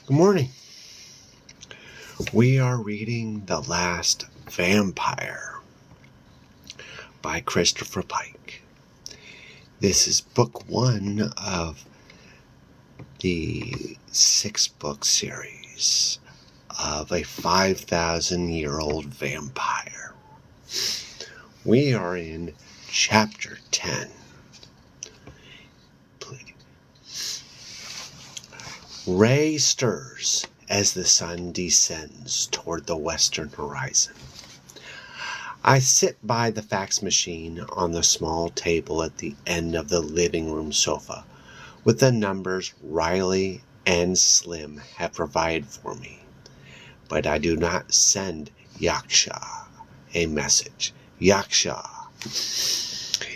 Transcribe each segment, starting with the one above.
Good morning. We are reading The Last Vampire by Christopher Pike. This is book 1 of the 6-book series of a 5,000-year-old vampire. We are in chapter 10. Ray stirs as the sun descends toward the western horizon. I sit by the fax machine on the small table at the end of the living room sofa with the numbers Riley and Slim have provided for me. But I do not send Yaksha a message. Yaksha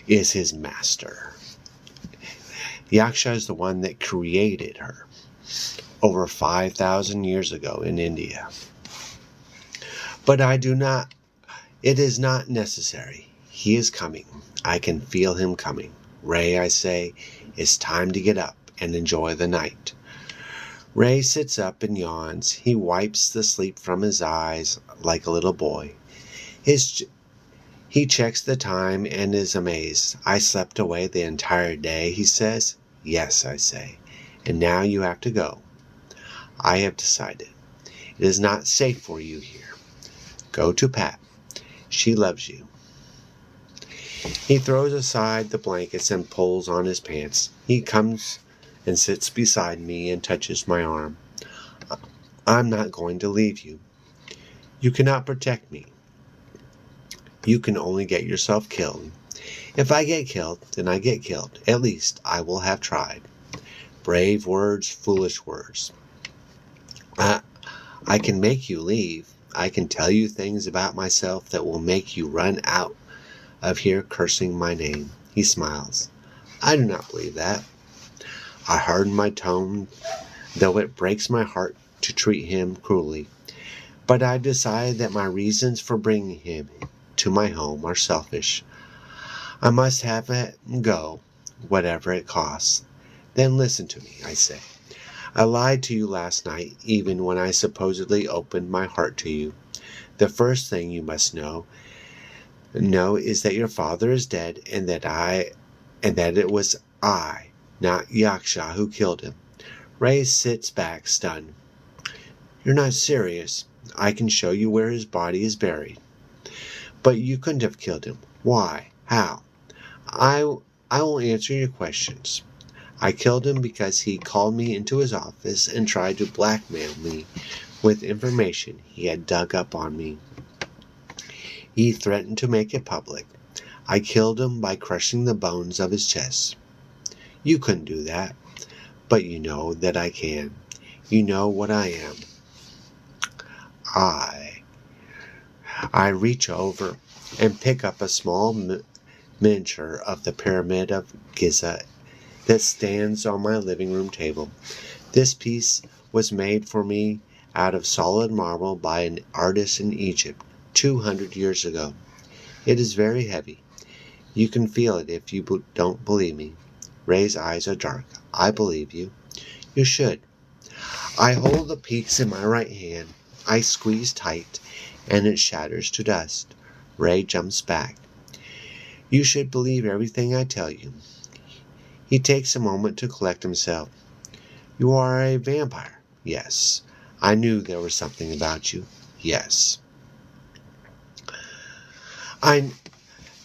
is his master. Yaksha is the one that created her over 5,000 years ago in India. But it is not necessary. He is coming. I can feel him coming. Ray, I say, it's time to get up and enjoy the night. Ray sits up and yawns. He wipes the sleep from his eyes like a little boy. He checks the time and is amazed. I slept away the entire day, he says. Yes, I say. And now you have to go. I have decided. It is not safe for you here. Go to Pat. She loves you. He throws aside the blankets and pulls on his pants. He comes and sits beside me and touches my arm. I'm not going to leave you. You cannot protect me. You can only get yourself killed. If I get killed, then I get killed. At least I will have tried. Brave words, foolish words. I can make you leave. I can tell you things about myself that will make you run out of here cursing my name. He smiles. I do not believe that. I harden my tone, though it breaks my heart to treat him cruelly. But I've decided that my reasons for bringing him to my home are selfish. I must have it go, whatever it costs. Then listen to me, I say. I lied to you last night, even when I supposedly opened my heart to you. The first thing you must know is that your father is dead and that it was I, not Yaksha, who killed him. Ray sits back, stunned. You're not serious. I can show you where his body is buried. But you couldn't have killed him. Why? How? I won't answer your questions. I killed him because he called me into his office and tried to blackmail me with information he had dug up on me. He threatened to make it public. I killed him by crushing the bones of his chest. You couldn't do that, but you know that I can. You know what I am. I reach over and pick up a small miniature of the Pyramid of Giza that stands on my living room table. This piece was made for me out of solid marble by an artist in Egypt 200 years ago. It is very heavy. You can feel it if you don't believe me. Ray's eyes are dark. I believe you. You should. I hold the piece in my right hand. I squeeze tight, and it shatters to dust. Ray jumps back. You should believe everything I tell you. He takes a moment to collect himself. You are a vampire. Yes. I knew there was something about you. Yes.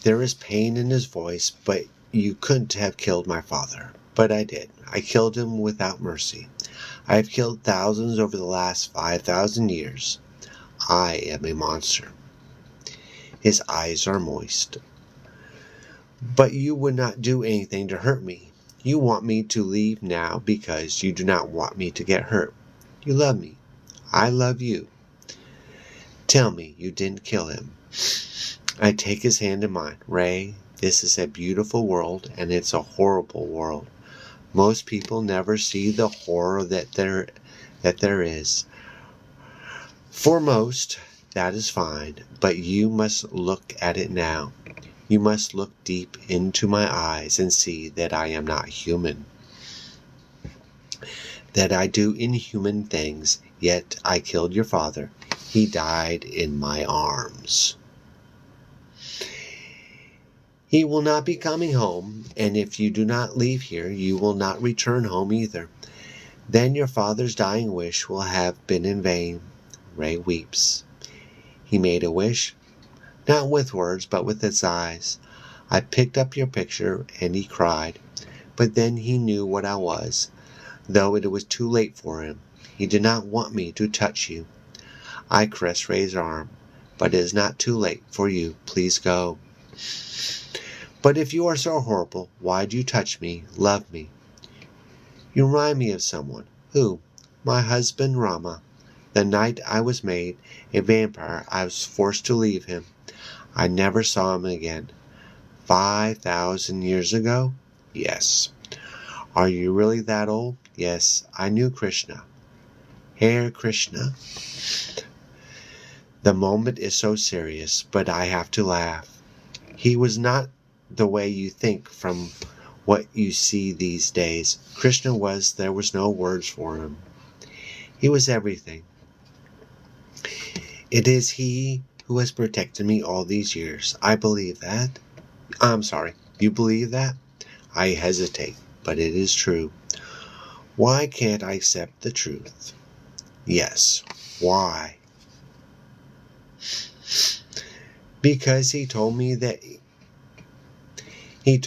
There is pain in his voice, but you couldn't have killed my father. But I did. I killed him without mercy. I have killed thousands over the last 5,000 years. I am a monster. His eyes are moist. But you would not do anything to hurt me. You want me to leave now because you do not want me to get hurt. You love me. I love you. Tell me you didn't kill him. I take his hand in mine. Ray, this is a beautiful world, and it's a horrible world. Most people never see the horror that there is. For most, that is fine, but you must look at it now. You must look deep into my eyes and see that I am not human. that I do inhuman things, yet I killed your father. He died in my arms. He will not be coming home, and if you do not leave here, you will not return home either. Then your father's dying wish will have been in vain. Ray weeps. He made a wish, not with words, but with his eyes. I picked up your picture, and he cried. But then he knew what I was, though it was too late for him. He did not want me to touch you. I caressed Ray's arm. But it is not too late for you. Please go. But if you are so horrible, why do you touch me, love me? You remind me of someone. Who? My husband Rama. The night I was made a vampire, I was forced to leave him. I never saw him again. 5,000 years ago? Yes. Are you really that old? Yes, I knew Krishna. Hare Krishna. The moment is so serious, but I have to laugh. He was not the way you think from what you see these days. Krishna was, there was no words for him. He was everything. It is he who has protected me all these years. I believe that. I'm sorry, you believe that? I hesitate, but it is true. Why can't I accept the truth? Yes, why? Because he told me he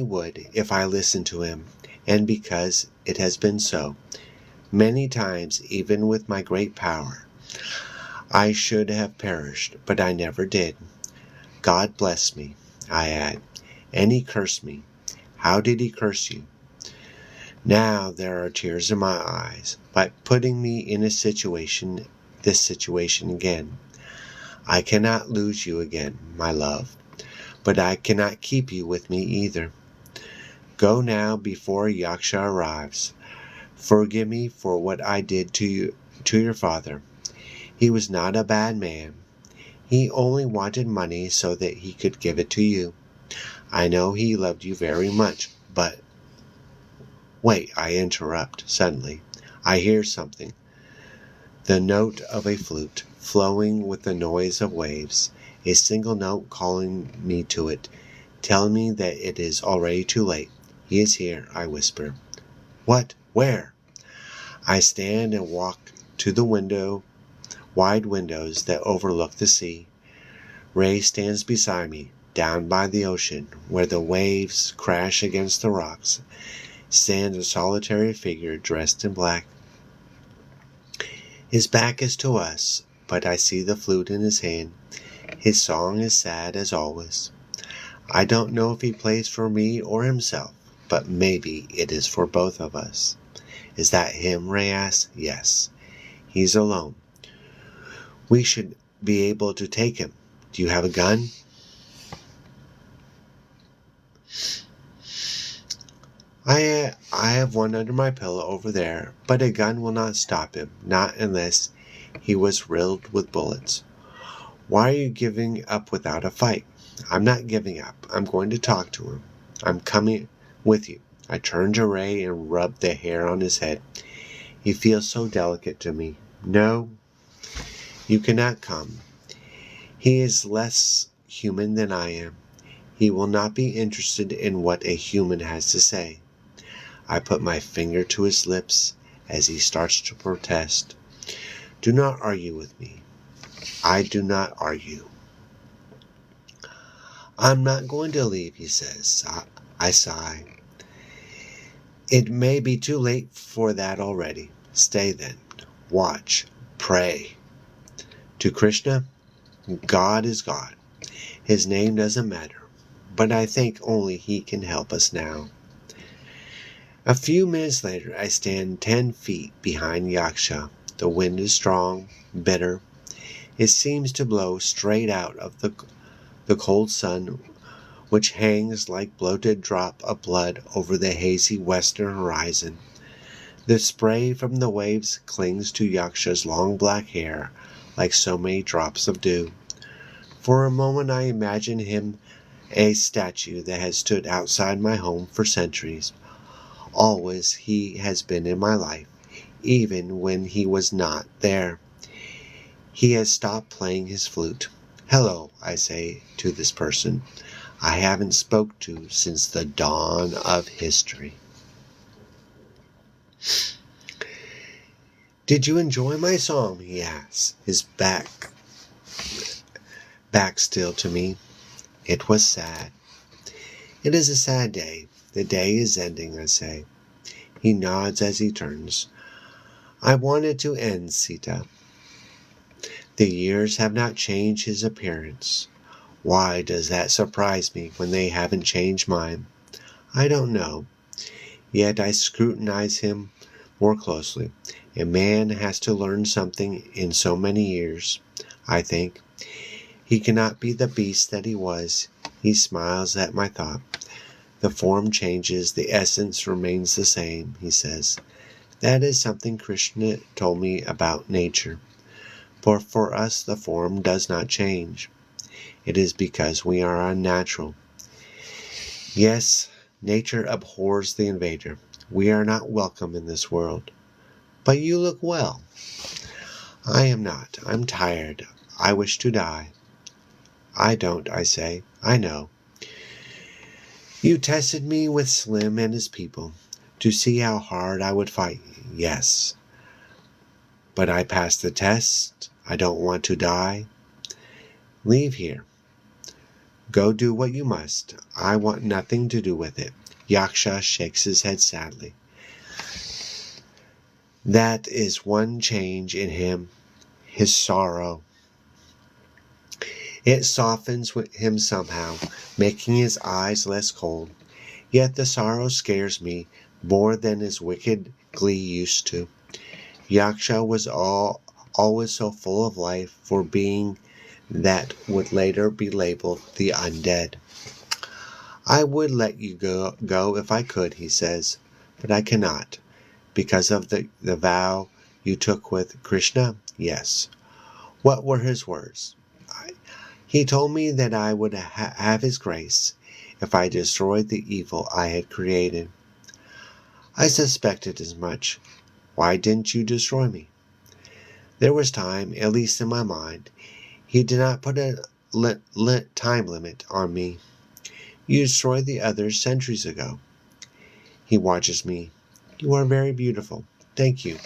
would if I listened to him, and because it has been so. Many times, even with my great power, I should have perished, but I never did. God bless me, I add, and he cursed me. How did he curse you? Now there are tears in my eyes, by putting me in this situation again. I cannot lose you again, my love, but I cannot keep you with me either. Go now before Yaksha arrives. Forgive me for what I did to your father. He was not a bad man. He only wanted money so that he could give it to you. I know he loved you very much, but... Wait, I interrupt suddenly. I hear something. The note of a flute, flowing with the noise of waves, a single note calling me to it, telling me that it is already too late. He is here, I whisper. What? Where? I stand and walk to the wide windows that overlook the sea. Ray stands beside me, down by the ocean, where the waves crash against the rocks, stands a solitary figure dressed in black. His back is to us, but I see the flute in his hand. His song is sad as always. I don't know if he plays for me or himself, but maybe it is for both of us. Is that him? Ray asked. Yes. He's alone. We should be able to take him. Do you have a gun? I have one under my pillow over there, but a gun will not stop him, not unless he was riddled with bullets. Why are you giving up without a fight? I'm not giving up. I'm going to talk to him. I'm coming with you. I turned to Ray and rubbed the hair on his head. He feels so delicate to me. No, you cannot come. He is less human than I am. He will not be interested in what a human has to say. I put my finger to his lips as he starts to protest. Do not argue with me. I do not argue. I'm not going to leave, he says. I sigh. It may be too late for that already. Stay then. Watch. Pray. To Krishna, God is God. His name doesn't matter, but I think only he can help us now. A few minutes later, I stand 10 feet behind Yaksha. The wind is strong, bitter. It seems to blow straight out of the cold sun, which hangs like bloated drop of blood over the hazy western horizon. The spray from the waves clings to Yaksha's long black hair like so many drops of dew. For a moment I imagine him a statue that has stood outside my home for centuries. Always he has been in my life, even when he was not there. He has stopped playing his flute. Hello, I say to this person I haven't spoke to since the dawn of history. Did you enjoy my song? He asks, his back still to me. It was sad. It is a sad day. The day is ending, I say. He nods as he turns. I want it to end, Sita. The years have not changed his appearance. Why does that surprise me when they haven't changed mine? I don't know. Yet I scrutinize him more closely. A man has to learn something in so many years, I think. He cannot be the beast that he was. He smiles at my thought. The form changes, the essence remains the same, he says. That is something Krishna told me about nature. For us the form does not change. It is because we are unnatural. Yes, nature abhors the invader. We are not welcome in this world. But you look well. I am not. I'm tired. I wish to die. I don't, I say. I know. You tested me with Slim and his people to see how hard I would fight. Yes. But I passed the test. I don't want to die. Leave here. Go do what you must. I want nothing to do with it. Yaksha shakes his head sadly. That is one change in him, his sorrow. It softens him somehow, making his eyes less cold. Yet the sorrow scares me more than his wicked glee used to. Yaksha was always so full of life for being that would later be labeled the undead. I would let you go if I could, he says, but I cannot. Because of the vow you took with Krishna? Yes. What were his words? He told me that I would have his grace if I destroyed the evil I had created. I suspected as much. Why didn't you destroy me? There was time, at least in my mind. He did not put a time limit on me. You destroyed the others centuries ago. He watches me. You are very beautiful. Thank you.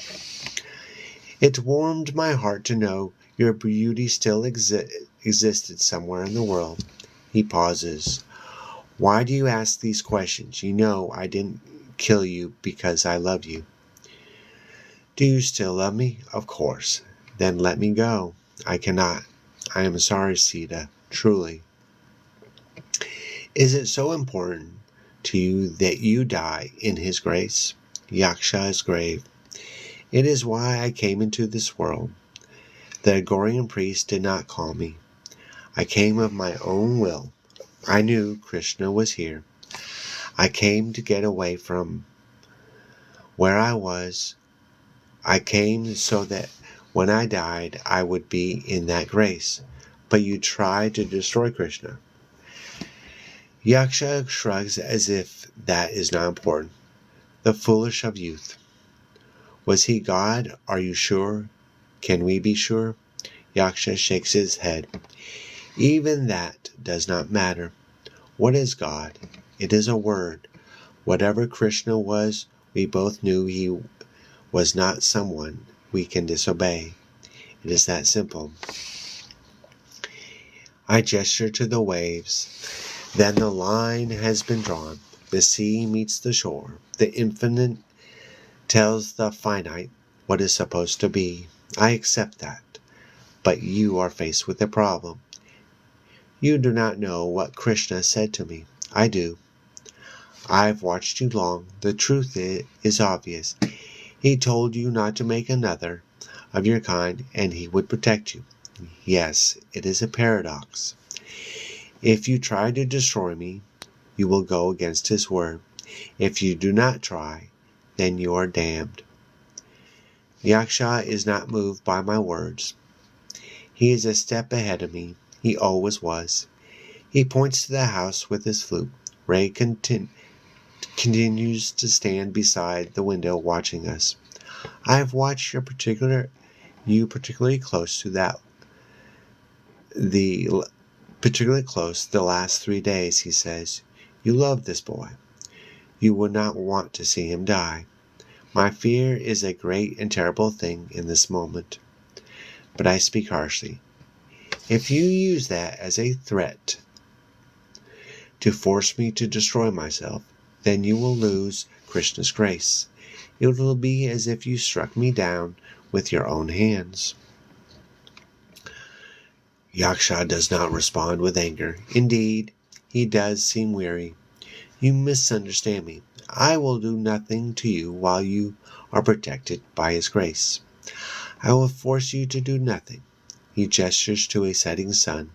It warmed my heart to know your beauty still existed somewhere in the world. He pauses. Why do you ask these questions? You know I didn't kill you because I love you. Do you still love me? Of course. Then let me go. I cannot. I am sorry, Sita. Truly. Is it so important to you that you die in his grace? Yaksha is grave. It is why I came into this world. The Agorian priest did not call me. I came of my own will. I knew Krishna was here. I came to get away from where I was. I came so that when I died, I would be in that grace. But you tried to destroy Krishna. Yaksha shrugs as if that is not important. The foolish of youth. Was he God? Are you sure? Can we be sure? Yaksha shakes his head. Even that does not matter. What is God? It is a word. Whatever Krishna was, we both knew he was not someone we can disobey. It is that simple. I gesture to the waves. Then the line has been drawn. The sea meets the shore. The infinite tells the finite what is supposed to be. I accept that. But you are faced with a problem. You do not know what Krishna said to me. I do. I've watched you long. The truth is obvious. He told you not to make another of your kind, and he would protect you. Yes, it is a paradox. If you try to destroy me, you will go against his word. If you do not try, then you are damned. Yaksha is not moved by my words. He is a step ahead of me. He always was. He points to the house with his flute. Ray continues to stand beside the window watching us. I have watched you particularly close the last 3 days, he says. You love this boy. You would not want to see him die. My fear is a great and terrible thing in this moment. But I speak harshly. If you use that as a threat to force me to destroy myself, then you will lose Krishna's grace. It will be as if you struck me down with your own hands. Yaksha does not respond with anger. Indeed, he does seem weary. You misunderstand me. I will do nothing to you while you are protected by his grace. I will force you to do nothing. He gestures to a setting sun.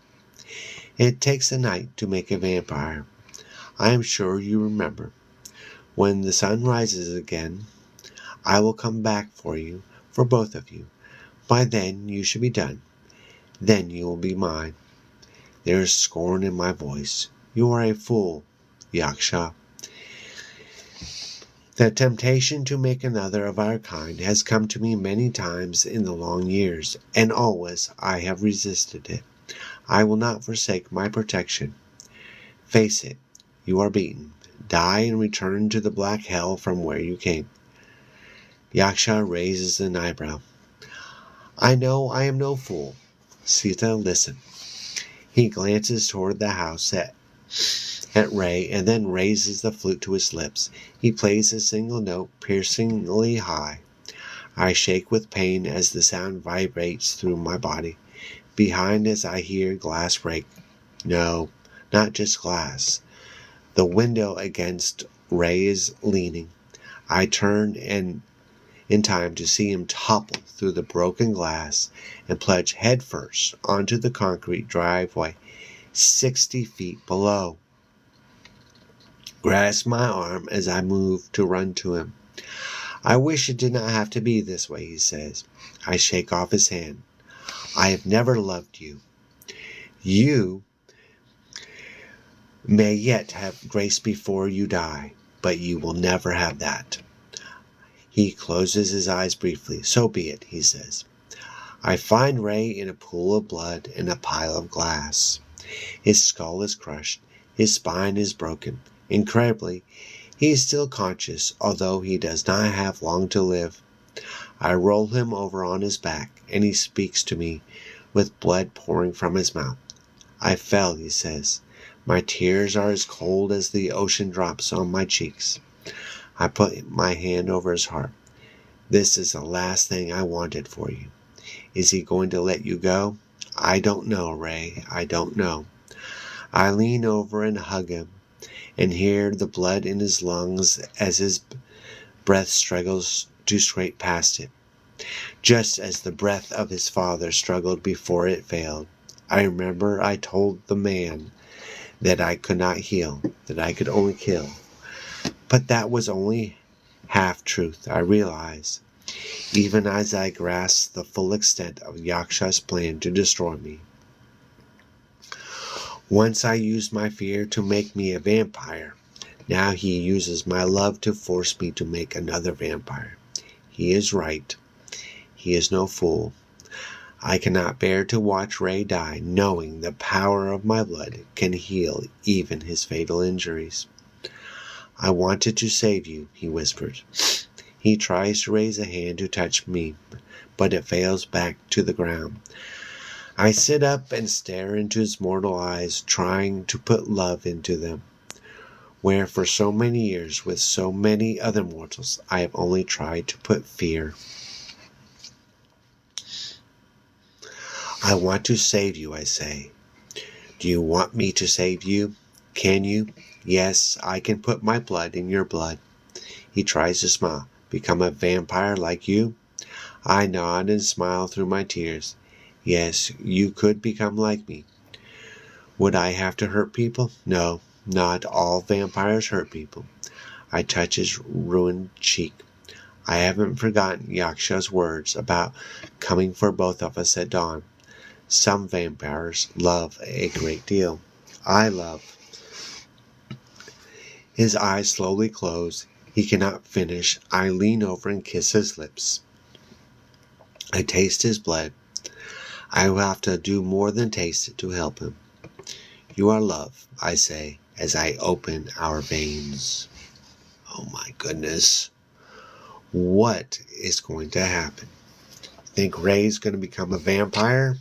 It takes a night to make a vampire. I am sure you remember. When the sun rises again, I will come back for you, for both of you. By then you should be done. Then you will be mine. There is scorn in my voice. You are a fool, Yaksha. The temptation to make another of our kind has come to me many times in the long years, and always I have resisted it. I will not forsake my protection. Face it, you are beaten. Die and return to the black hell from where you came. Yaksha raises an eyebrow. I know I am no fool. Sita, listen. He glances toward the house at Ray and then raises the flute to his lips. He plays a single note piercingly high. I shake with pain as the sound vibrates through my body. Behind us I hear glass break. No, not just glass. The window against Ray is leaning. I turn in time to see him topple through the broken glass and plunge headfirst onto the concrete driveway 60 feet below. Grasp my arm as I move to run to him. I wish it did not have to be this way, he says. I shake off his hand. I have never loved you. You may yet have grace before you die, but you will never have that. He closes his eyes briefly. So be it, he says. I find Ray in a pool of blood and a pile of glass. His skull is crushed. His spine is broken. Incredibly, he is still conscious, although he does not have long to live. I roll him over on his back, and he speaks to me with blood pouring from his mouth. I fell, he says. My tears are as cold as the ocean drops on my cheeks. I put my hand over his heart. This is the last thing I wanted for you. Is he going to let you go? I don't know, Ray. I don't know. I lean over and hug him and hear the blood in his lungs as his breath struggles to scrape past it, just as the breath of his father struggled before it failed. I remember I told the man that I could not heal, that I could only kill. But that was only half-truth, I realize, even as I grasped the full extent of Yaksha's plan to destroy me. Once I used my fear to make me a vampire. Now he uses my love to force me to make another vampire. He is right. He is no fool. I cannot bear to watch Ray die, knowing the power of my blood can heal even his fatal injuries. I wanted to save you, he whispers. He tries to raise a hand to touch me, but it fails back to the ground. I sit up and stare into his mortal eyes, trying to put love into them, where for so many years, with so many other mortals, I have only tried to put fear. I want to save you, I say. Do you want me to save you? Can you? Yes, I can put my blood in your blood. He tries to smile. Become a vampire like you? I nod and smile through my tears. Yes, you could become like me. Would I have to hurt people? No, not all vampires hurt people. I touch his ruined cheek. I haven't forgotten Yaksha's words about coming for both of us at dawn. Some vampires love a great deal. I love. His eyes slowly close. He cannot finish. I lean over and kiss his lips. I taste his blood. I will have to do more than taste it to help him. You are love, I say, as I open our veins. Oh my goodness. What is going to happen? Think Ray's going to become a vampire?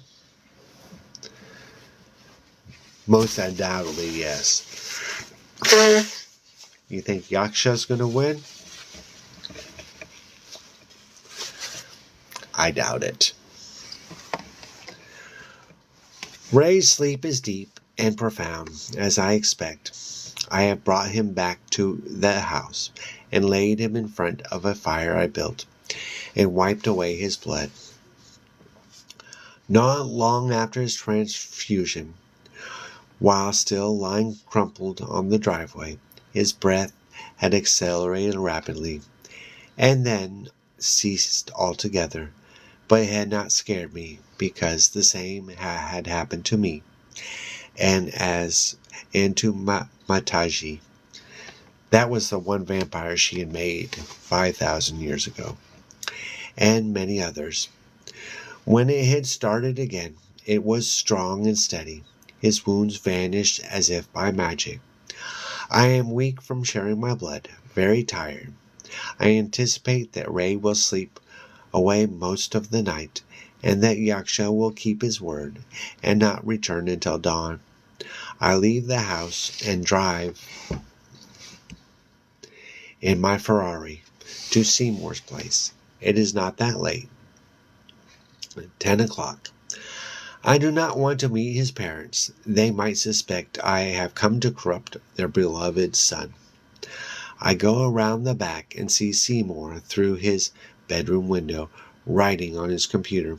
Most undoubtedly, yes. You think Yaksha's going to win? I doubt it. Ray's sleep is deep and profound, as I expect. I have brought him back to the house and laid him in front of a fire I built and wiped away his blood. Not long after his transfusion, while still lying crumpled on the driveway, his breath had accelerated rapidly and then ceased altogether, but it had not scared me because the same had happened to me and to Mataji. That was the one vampire she had made 5,000 years ago, and many others. When it had started again, it was strong and steady. His wounds vanished as if by magic. I am weak from sharing my blood, very tired. I anticipate that Ray will sleep away most of the night, and that Yaksha will keep his word and not return until dawn. I leave the house and drive in my Ferrari to Seymour's place. It is not that late. 10 o'clock. I do not want to meet his parents. They might suspect I have come to corrupt their beloved son. I go around the back and see Seymour through his bedroom window, writing on his computer.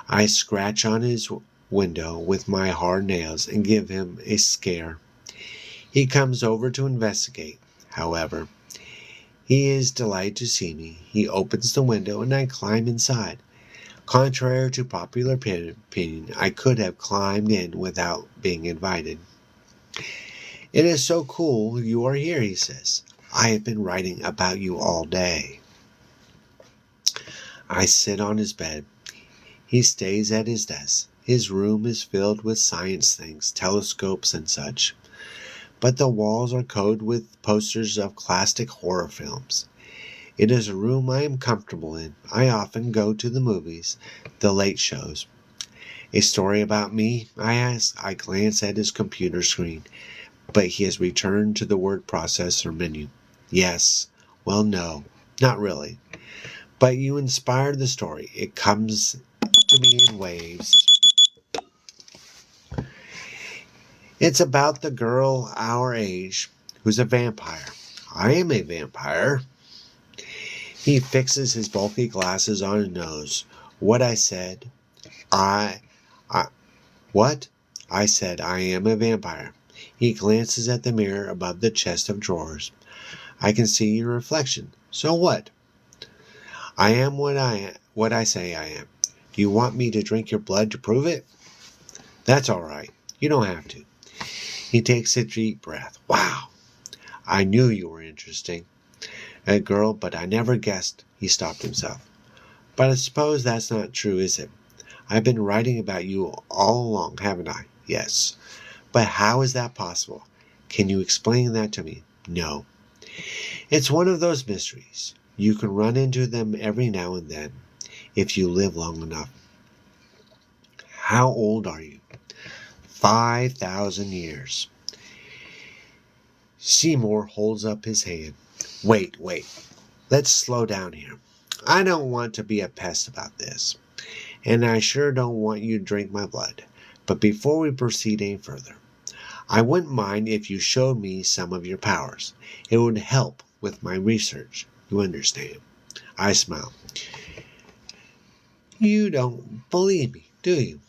I scratch on his window with my hard nails and give him a scare. He comes over to investigate, however. He is delighted to see me. He opens the window and I climb inside. Contrary to popular opinion, I could have climbed in without being invited. It is so cool you are here, he says. I have been writing about you all day. I sit on his bed. He stays at his desk. His room is filled with science things, telescopes and such. But the walls are covered with posters of classic horror films. It is a room I am comfortable in. I often go to the movies, the late shows. A story about me? I ask. I glance at his computer screen, but he has returned to the word processor menu. Yes. Well, no, not really. But you inspired the story. It comes to me in waves. It's about the girl our age who's a vampire. I am a vampire. He fixes his bulky glasses on his nose. What I said, what? I said I am a vampire. He glances at the mirror above the chest of drawers. I can see your reflection. So what? I am what I say I am. Do you want me to drink your blood to prove it? That's all right. You don't have to. He takes a deep breath. Wow. I knew you were interesting. A girl, but I never guessed. He stopped himself. But I suppose that's not true, is it? I've been writing about you all along, haven't I? Yes. But how is that possible? Can you explain that to me? No. It's one of those mysteries. You can run into them every now and then, if you live long enough. How old are you? 5,000 years. Seymour holds up his hand. Wait. Let's slow down here. I don't want to be a pest about this, and I sure don't want you to drink my blood. But before we proceed any further, I wouldn't mind if you showed me some of your powers. It would help with my research. You understand? I smile. You don't believe me, do you?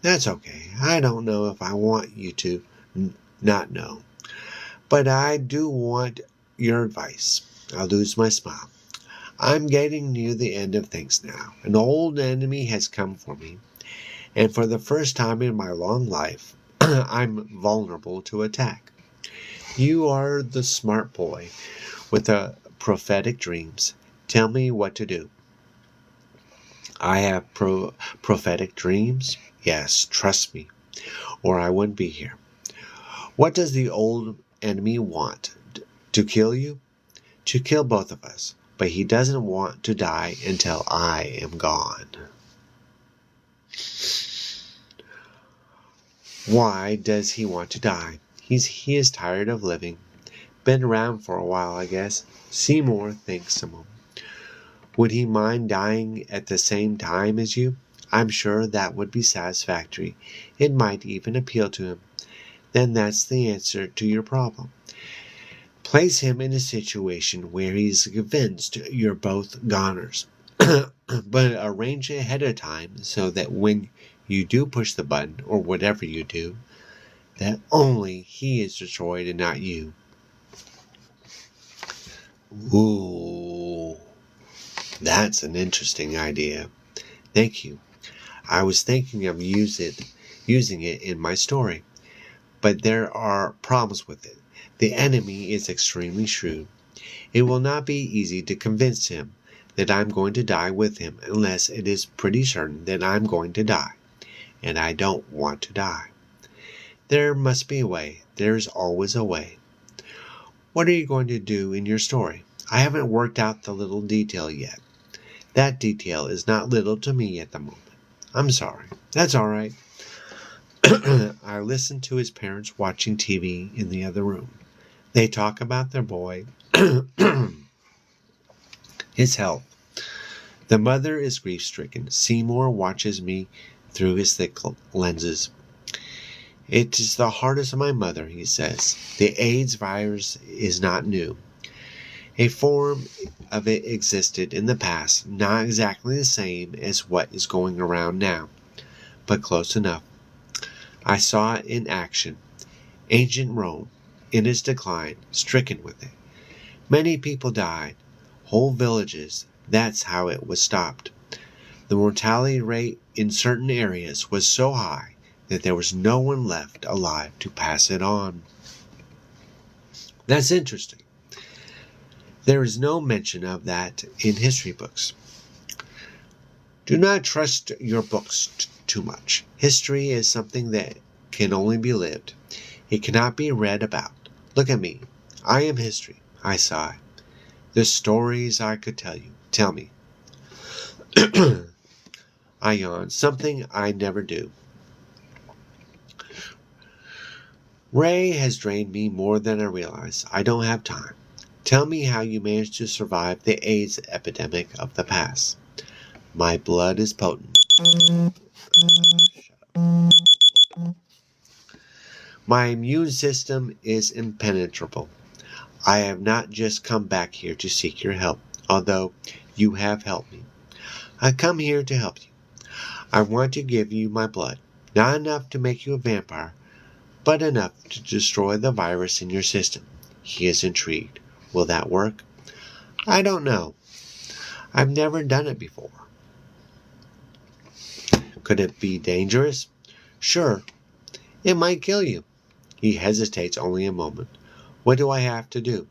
That's okay. I don't know if I want you to not know. But I do want your advice. I lose my smile. I'm getting near the end of things now. An old enemy has come for me, and for the first time in my long life, I'm vulnerable to attack. You are the smart boy with the prophetic dreams. Tell me what to do. I have prophetic dreams? Yes, trust me, or I wouldn't be here. What does the old enemy want? To kill you? To kill both of us. But he doesn't want to die until I am gone. Why does he want to die? He is tired of living. Been around for a while, I guess. Seymour thinks so. Would he mind dying at the same time as you? I'm sure that would be satisfactory. It might even appeal to him. Then that's the answer to your problem. Place him in a situation where he's convinced you're both goners. But arrange it ahead of time so that when you do push the button, or whatever you do, that only he is destroyed and not you. Ooh, that's an interesting idea. Thank you. I was thinking of using it in my story, but there are problems with it. The enemy is extremely shrewd. It will not be easy to convince him that I'm going to die with him unless it is pretty certain that I'm going to die, and I don't want to die. There must be a way. There's always a way. What are you going to do in your story? I haven't worked out the little detail yet. That detail is not little to me at the moment. I'm sorry. That's all right. I listened to his parents watching TV in the other room. They talk about their boy, his health. The mother is grief-stricken. Seymour watches me through his thick lenses. It is the hardest of my mother, he says. The AIDS virus is not new. A form of it existed in the past, not exactly the same as what is going around now, but close enough. I saw it in action. Ancient Rome, in its decline, stricken with it. Many people died. Whole villages. That's how it was stopped. The mortality rate in certain areas was so high that there was no one left alive to pass it on. That's interesting. There is no mention of that in history books. Do not trust your books too much. History is something that can only be lived. It cannot be read about. Look at me. I am history. I sigh. The stories I could tell you. Tell me. I yawn. Something I never do. Ray has drained me more than I realize. I don't have time. Tell me how you managed to survive the AIDS epidemic of the past. My blood is potent. My immune system is impenetrable. I have not just come back here to seek your help, although you have helped me. I come here to help you. I want to give you my blood, not enough to make you a vampire, but enough to destroy the virus in your system. He is intrigued. Will that work? I don't know. I've never done it before. Could it be dangerous? Sure. It might kill you. He hesitates only a moment. What do I have to do?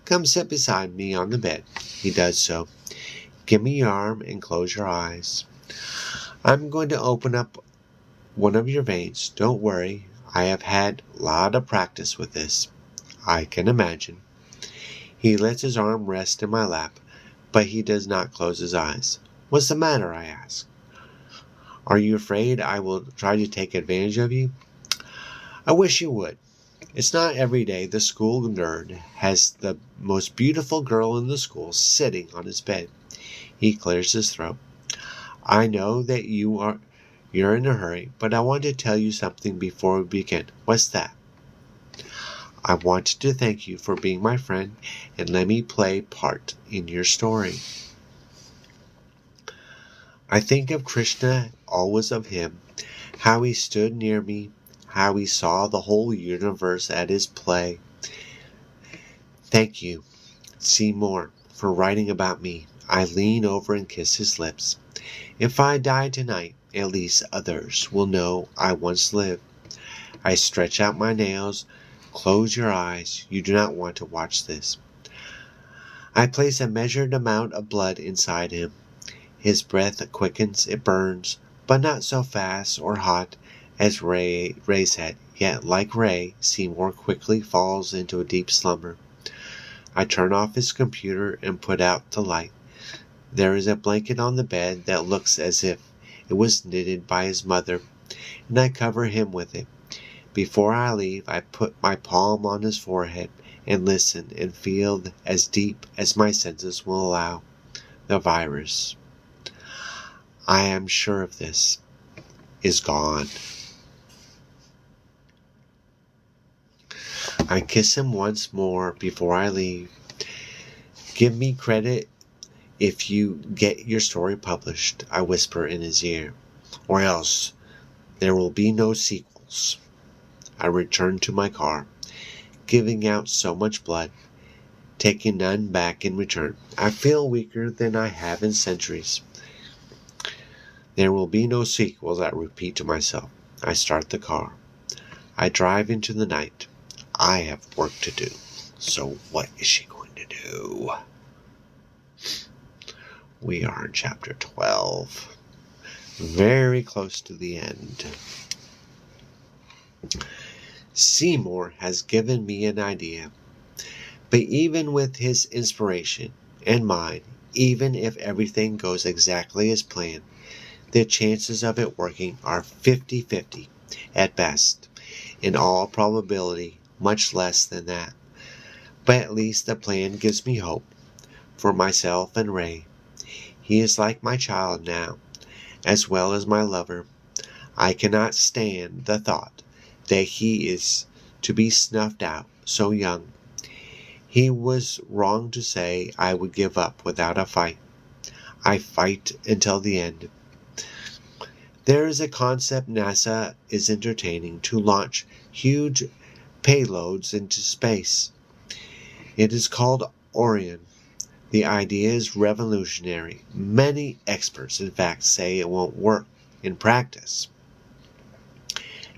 Come sit beside me on the bed. He does so. Give me your arm and close your eyes. I'm going to open up one of your veins. Don't worry. I have had a lot of practice with this. I can imagine. He lets his arm rest in my lap, but he does not close his eyes. What's the matter? I ask. Are you afraid I will try to take advantage of you? I wish you would. It's not every day the school nerd has the most beautiful girl in the school sitting on his bed. He clears his throat. I know that you're in a hurry, but I want to tell you something before we begin. What's that? I wanted to thank you for being my friend and let me play part in your story. I think of Krishna, always of him, how he stood near me, how he saw the whole universe at his play. Thank you, Seymour, for writing about me. I lean over and kiss his lips. If I die tonight, at least others will know I once lived. I stretch out my nails, Close your eyes. You do not want to watch this. I place a measured amount of blood inside him. His breath quickens, it burns, but not so fast or hot as Ray's had. Yet, like Ray, Seymour quickly falls into a deep slumber. I turn off his computer and put out the light. There is a blanket on the bed that looks as if it was knitted by his mother, and I cover him with it. Before I leave, I put my palm on his forehead and listen and feel as deep as my senses will allow. The virus, I am sure of this, is gone. I kiss him once more before I leave. Give me credit if you get your story published, I whisper in his ear, or else there will be no sequels. I return to my car, giving out so much blood, taking none back in return. I feel weaker than I have in centuries. There will be no sequels, I repeat to myself. I start the car. I drive into the night. I have work to do. So what is she going to do? We are in chapter 12. Very close to the end. Seymour has given me an idea. But even with his inspiration and mine, even if everything goes exactly as planned, the chances of it working are 50-50 at best. In all probability, much less than that. But at least the plan gives me hope for myself and Ray. He is like my child now, as well as my lover. I cannot stand the thought that he is to be snuffed out so young. He was wrong to say I would give up without a fight. I fight until the end. There is a concept NASA is entertaining to launch huge payloads into space. It is called Orion. The idea is revolutionary. Many experts, in fact, say it won't work in practice.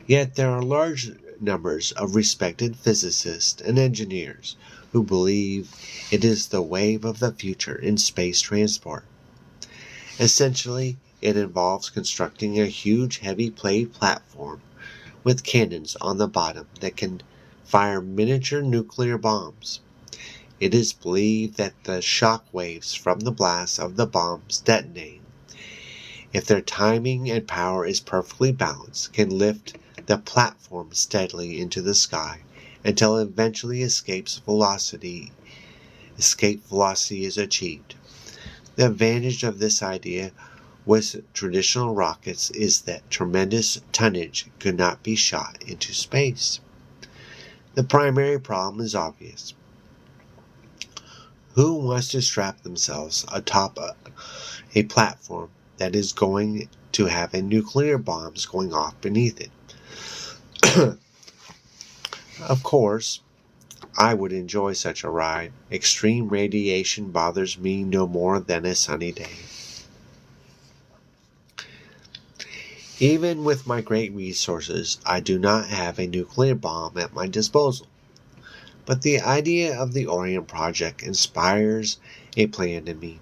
Yet there are large numbers of respected physicists and engineers who believe it is the wave of the future in space transport. Essentially, it involves constructing a huge heavy plate platform with cannons on the bottom that can fire miniature nuclear bombs. It is believed that the shock waves from the blast of the bombs detonating, if their timing and power is perfectly balanced, can lift the platform steadily into the sky until eventually escape velocity is achieved. The advantage of this idea with traditional rockets is that tremendous tonnage could not be shot into space. The primary problem is obvious. Who wants to strap themselves atop a platform that is going to have a nuclear bombs going off beneath it? Of course, I would enjoy such a ride. Extreme radiation bothers me no more than a sunny day. Even with my great resources, I do not have a nuclear bomb at my disposal. But the idea of the Orion Project inspires a plan in me.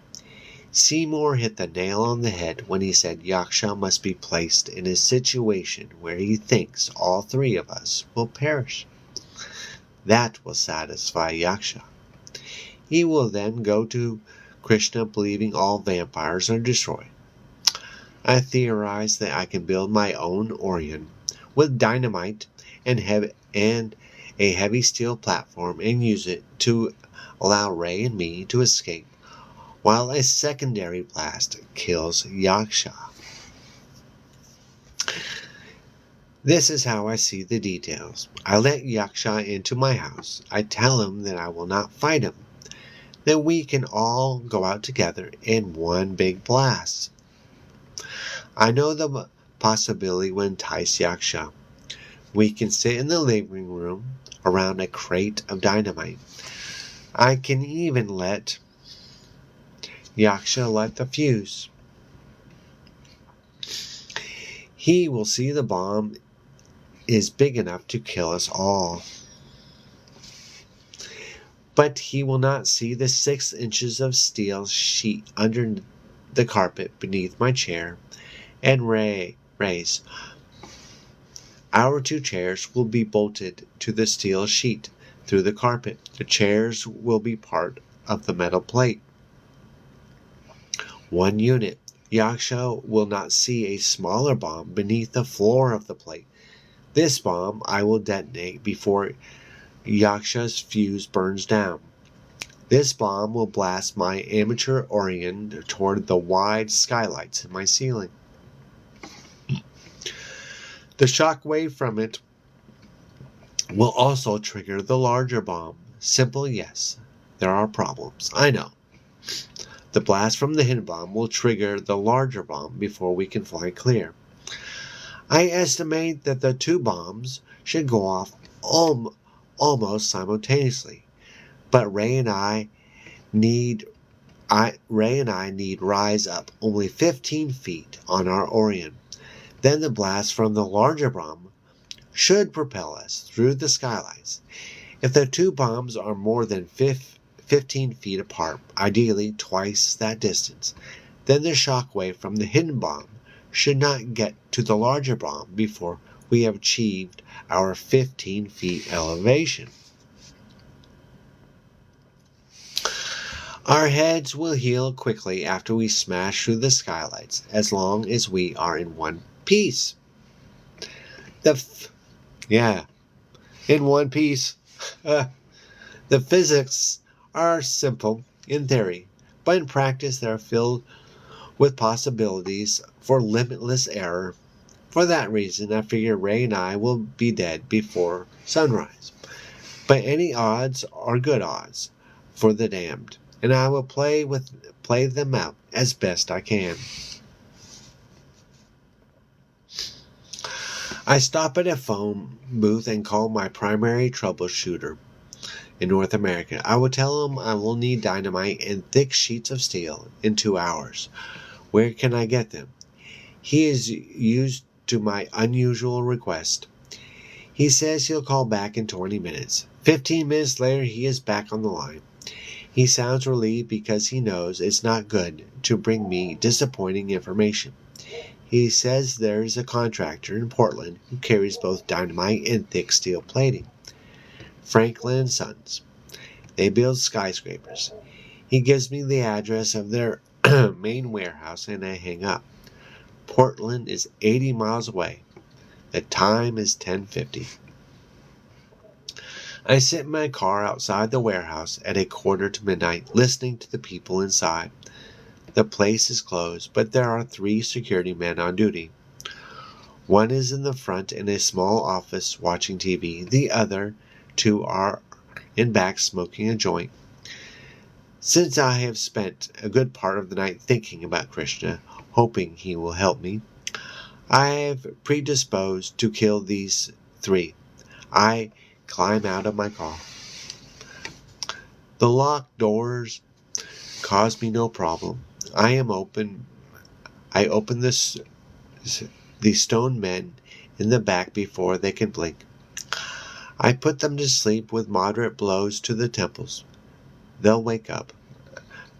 Seymour hit the nail on the head when he said Yaksha must be placed in a situation where he thinks all three of us will perish. That will satisfy Yaksha. He will then go to Krishna believing all vampires are destroyed. I theorize that I can build my own Orion with dynamite and a heavy steel platform and use it to allow Ray and me to escape while a secondary blast kills Yaksha. This is how I see the details. I let Yaksha into my house. I tell him that I will not fight him, that we can all go out together in one big blast. I know the possibility will entice Yaksha. We can sit in the living room around a crate of dynamite. I can even let Yaksha light the fuse. He will see the bomb is big enough to kill us all. But he will not see the 6 inches of steel sheet under the carpet beneath my chair and raise. Our 2 chairs will be bolted to the steel sheet through the carpet. The chairs will be part of the metal plate. 1 unit. Yaksha will not see a smaller bomb beneath the floor of the plate. This bomb I will detonate before Yaksha's fuse burns down. This bomb will blast my amateur Orion toward the wide skylights in my ceiling. The shock wave from it will also trigger the larger bomb. Simple, yes. There are problems, I know. The blast from the hidden bomb will trigger the larger bomb before we can fly clear. I estimate that the 2 bombs should go off almost simultaneously, but Ray and I need rise up only 15 feet on our Orion. Then the blast from the larger bomb should propel us through the skylights. If the 2 bombs are more than 15 feet apart, ideally twice that distance, then the shock wave from the hidden bomb should not get to the larger bomb before we have achieved our 15 feet elevation. Our heads will heal quickly after we smash through the skylights, as long as we are in one piece. In one piece. The physics are simple in theory, but in practice they are filled with possibilities for limitless error. For that reason, I figure Ray and I will be dead before sunrise. But any odds are good odds for the damned, and I will play them out as best I can. I stop at a phone booth and call my primary troubleshooter in North America. I will tell him I will need dynamite and thick sheets of steel in 2 hours. Where can I get them? He is used to my unusual request. He says he'll call back in 20 minutes. 15 minutes later, he is back on the line. He sounds relieved because he knows it's not good to bring me disappointing information. He says there is a contractor in Portland who carries both dynamite and thick steel plating. Franklin & Sons. They build skyscrapers. He gives me the address of their main warehouse and I hang up. Portland is 80 miles away. The time is 10:50. I sit in my car outside the warehouse at 1:45 listening to the people inside. The place is closed, but there are 3 security men on duty. One is in the front in a small office watching TV. The other 2 are in back smoking a joint. Since I have spent a good part of the night thinking about Krishna, hoping he will help me, I have predisposed to kill these 3. I climb out of my car. The locked doors cause me no problem. I open the stone men in the back before they can blink. I put them to sleep with moderate blows to the temples. They'll wake up,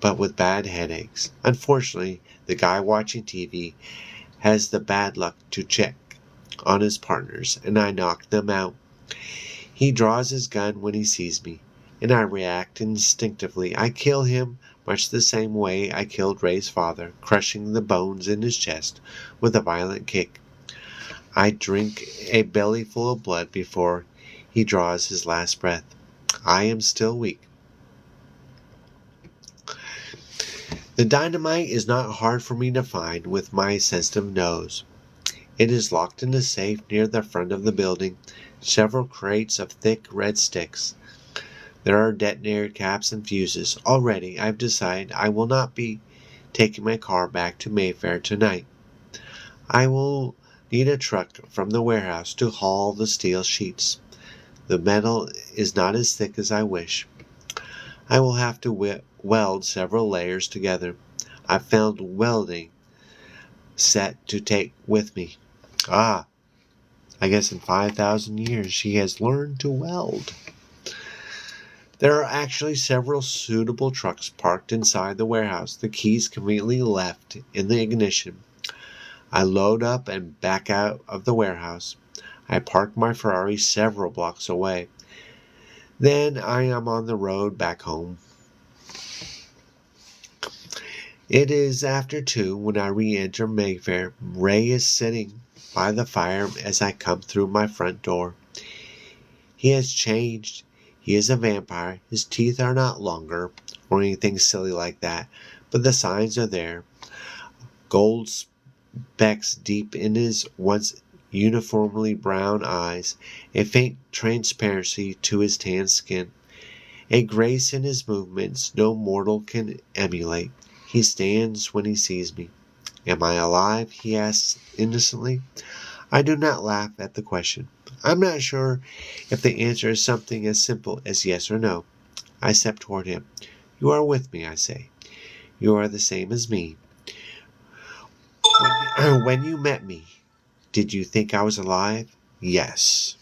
but with bad headaches. Unfortunately, the guy watching TV has the bad luck to check on his partners, and I knock them out. He draws his gun when he sees me, and I react instinctively. I kill him much the same way I killed Ray's father, crushing the bones in his chest with a violent kick. I drink a bellyful of blood before he draws his last breath. I am still weak. The dynamite is not hard for me to find with my sensitive nose. It is locked in a safe near the front of the building. Several crates of thick red sticks. There are detonator caps and fuses. Already, I've decided I will not be taking my car back to Mayfair tonight. I will need a truck from the warehouse to haul the steel sheets. The metal is not as thick as I wish. I will have to weld several layers together. I found a welding set to take with me. I guess in 5,000 years she has learned to weld. There are actually several suitable trucks parked inside the warehouse, the keys conveniently left in the ignition. I load up and back out of the warehouse. I park my Ferrari several blocks away. Then I am on the road back home. It is after 2 when I re-enter Mayfair. Ray is sitting by the fire as I come through my front door. He has changed. He is a vampire. His teeth are not longer or anything silly like that, but the signs are there. Gold specks deep in his once uniformly brown eyes, a faint transparency to his tan skin, a grace in his movements no mortal can emulate. He stands when he sees me. Am I alive? He asks innocently. I do not laugh at the question. I'm not sure if the answer is something as simple as yes or no. I step toward him. You are with me, I say. You are the same as me. When you met me, did you think I was alive? Yes.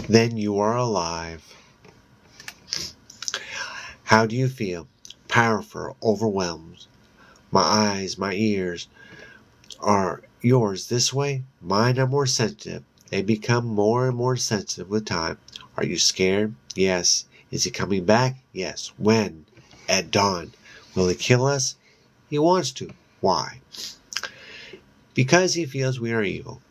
Then you are alive. How do you feel? Powerful, overwhelmed. My eyes, my ears. Are yours this way? Mine are more sensitive. They become more and more sensitive with time. Are you scared? Yes. Is he coming back? Yes. When? At dawn. Will he kill us? He wants to. Why? Because he feels we are evil.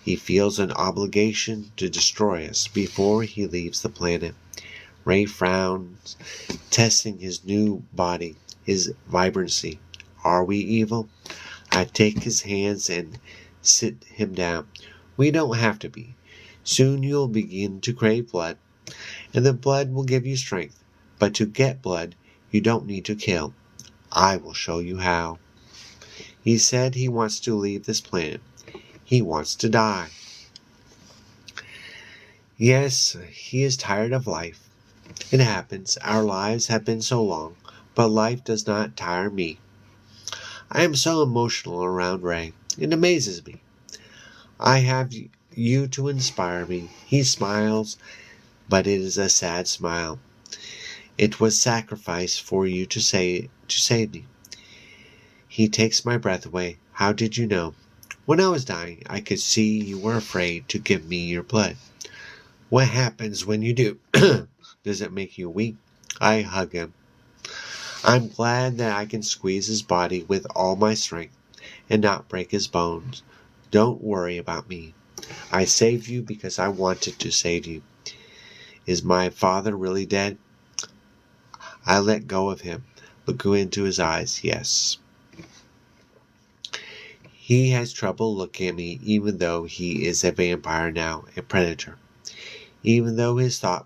He feels an obligation to destroy us before he leaves the planet. Ray frowns, testing his new body, his vibrancy. Are we evil? I take his hands and sit him down. We don't have to be. Soon you'll begin to crave blood, and the blood will give you strength. But to get blood, you don't need to kill. I will show you how. He said he wants to leave this planet. He wants to die. Yes, he is tired of life. It happens. Our lives have been so long, but life does not tire me. I am so emotional around Ray. It amazes me. I have you to inspire me. He smiles, but it is a sad smile. It was sacrifice for you to save me. He takes my breath away. How did you know? When I was dying, I could see you were afraid to give me your blood. What happens when you do? Does it make you weak? I hug him. I'm glad that I can squeeze his body with all my strength and not break his bones. Don't worry about me. I saved you because I wanted to save you. Is my father really dead? I let go of him, looking into his eyes. Yes. He has trouble looking at me even though he is a vampire now, a predator. Even though his thought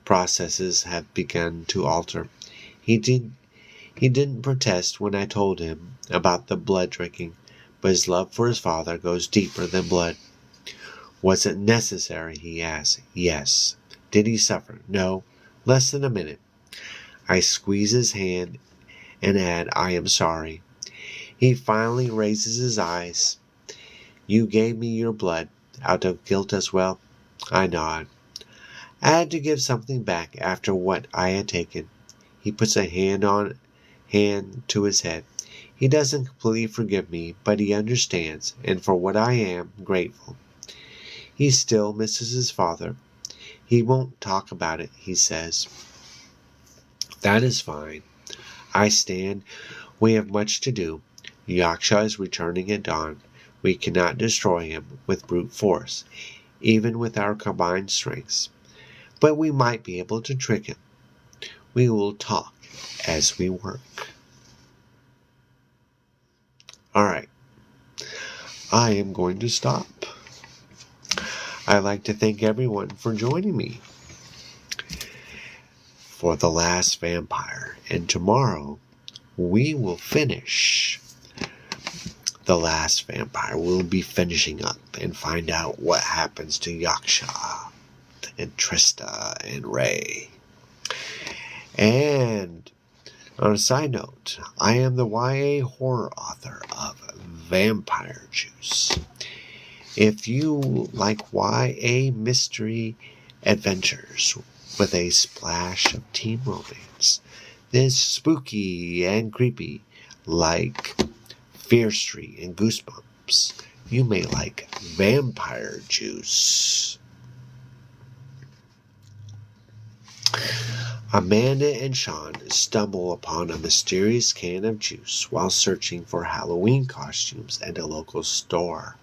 processes have begun to alter. He didn't protest when I told him about the blood drinking, but his love for his father goes deeper than blood. Was it necessary? He asked. Yes. Did he suffer? No. Less than a minute. I squeeze his hand and add, I am sorry. He finally raises his eyes. You gave me your blood, out of guilt as well? I nod. I had to give something back after what I had taken. He puts a hand to his head. He doesn't completely forgive me, but he understands, and for what I am, grateful. He still misses his father. He won't talk about it, he says. That is fine. I stand. We have much to do. Yaksha is returning at dawn. We cannot destroy him with brute force, even with our combined strengths. But we might be able to trick him. We will talk as we work. All right. I am going to stop. I'd like to thank everyone for joining me for The Last Vampire. And tomorrow, we will finish The Last Vampire. We'll be finishing up and find out what happens to Yaksha and Trista and Ray. And on a side note, I am the YA horror author of Vampire Juice. If you like YA mystery adventures with a splash of teen romance. This spooky and creepy, like Fear Street and Goosebumps. You may like Vampire Juice. Amanda and Sean stumble upon a mysterious can of juice while searching for Halloween costumes at a local store.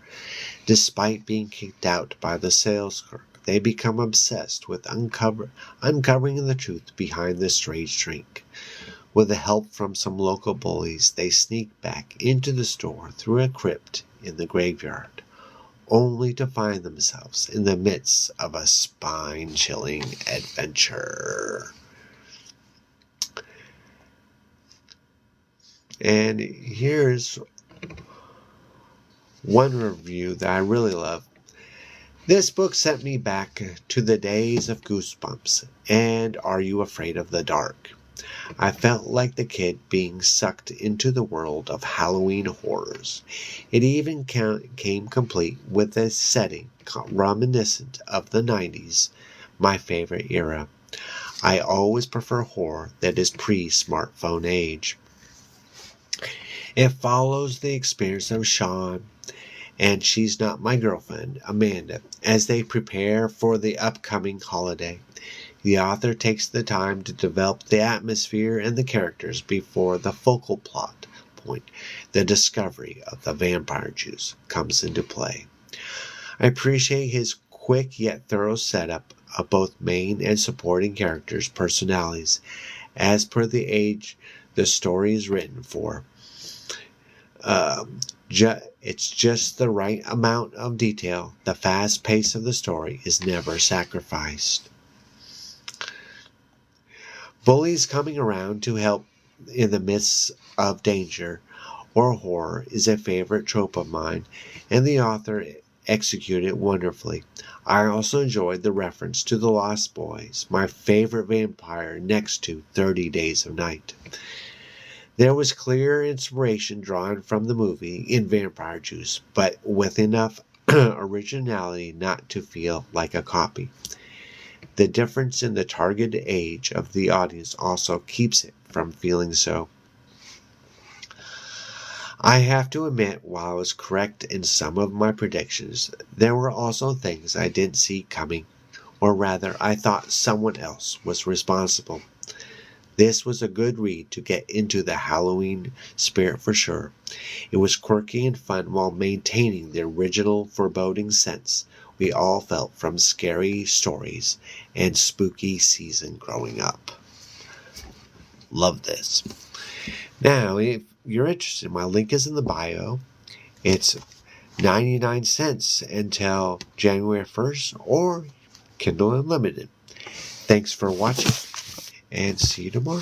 Despite being kicked out by the sales clerk, they become obsessed with uncovering the truth behind the strange drink. With the help from some local bullies, they sneak back into the store through a crypt in the graveyard, only to find themselves in the midst of a spine-chilling adventure. And here's one review that I really love. This book sent me back to the days of Goosebumps and Are You Afraid of the Dark? I felt like the kid being sucked into the world of Halloween horrors. It even came complete with a setting reminiscent of the 90s, my favorite era. I always prefer horror that is pre-smartphone age. It follows the experience of Sean and She's Not My Girlfriend, Amanda, as they prepare for the upcoming holiday. The author takes the time to develop the atmosphere and the characters before the focal plot point, the discovery of the vampire juice, comes into play. I appreciate his quick yet thorough setup of both main and supporting characters' personalities, as per the age the story is written for. It's just the right amount of detail. The fast pace of the story is never sacrificed. Bullies coming around to help in the midst of danger or horror is a favorite trope of mine, and the author executed it wonderfully. I also enjoyed the reference to The Lost Boys, my favorite vampire next to 30 Days of Night. There was clear inspiration drawn from the movie in Vampire Juice, but with enough originality not to feel like a copy. The difference in the targeted age of the audience also keeps it from feeling so. I have to admit, while I was correct in some of my predictions, there were also things I didn't see coming, or rather, I thought someone else was responsible. This was a good read to get into the Halloween spirit for sure. It was quirky and fun while maintaining the original foreboding sense we all felt from scary stories and spooky season growing up. Love this. Now, if you're interested, my link is in the bio. It's 99 cents until January 1st or Kindle Unlimited. Thanks for watching and see you tomorrow.